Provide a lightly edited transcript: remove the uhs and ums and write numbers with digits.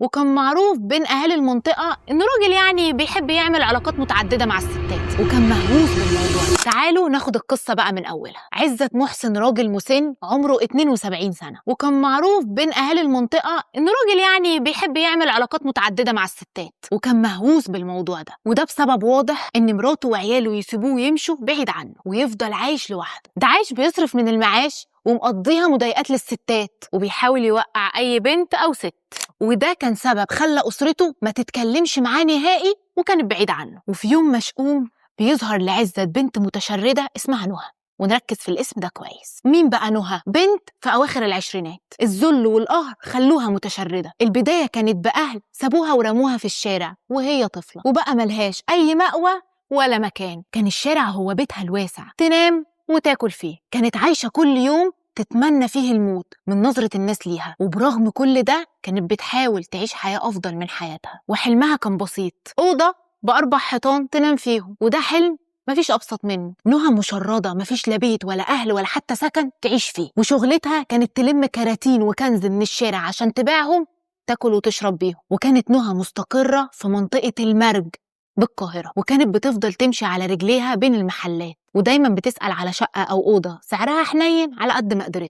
وكان معروف بين أهالي المنطقة إن راجل يعني بيحب يعمل علاقات متعددة مع الستات، وكان مهووس بالموضوع. تعالوا ناخد القصة بقى من أولها. عزت محسن راجل مسن عمره 72 سنة، وكان معروف بين أهالي المنطقة إن راجل يعني بيحب يعمل علاقات متعددة مع الستات، وكان مهووس بالموضوع ده. وده بسبب واضح إن مراته وعياله يسيبوه ويمشوا بعيد عنه ويفضل عايش لوحده. ده عايش بيصرف من المعاش ومقضيها مضايقات للستات، وبيحاول يوقع أي بنت أو ست. وده كان سبب خلى أسرته ما تتكلمش معاه نهائي وكانت بعيدة عنه. وفي يوم مشؤوم بيظهر لعزت بنت متشردة اسمها نهى، ونركز في الاسم ده كويس. مين بقى نهى؟ بنت في أواخر العشرينات. الذل والقهر خلوها متشردة. البداية كانت بأهل سابوها ورموها في الشارع وهي طفلة، وبقى ملهاش أي مأوى ولا مكان. كان الشارع هو بيتها الواسع تنام وتاكل فيه. كانت عايشة كل يوم تتمنى فيه الموت من نظرة الناس ليها، وبرغم كل ده كانت بتحاول تعيش حياة أفضل من حياتها. وحلمها كان بسيط، أوضة ب4 حيطان تنام فيهم، وده حلم مفيش أبسط منه. نهى مشردة، مفيش لا بيت ولا أهل ولا حتى سكن تعيش فيه، وشغلتها كانت تلم كراتين وكنز من الشارع عشان تبيعهم تاكل وتشرب بيهم. وكانت نهى مستقرة في منطقة المرج بالقاهرة، وكانت بتفضل تمشي على رجليها بين المحلات، ودايما بتسأل على شقة أو أوضة سعرها حنين على قد ما قدرت.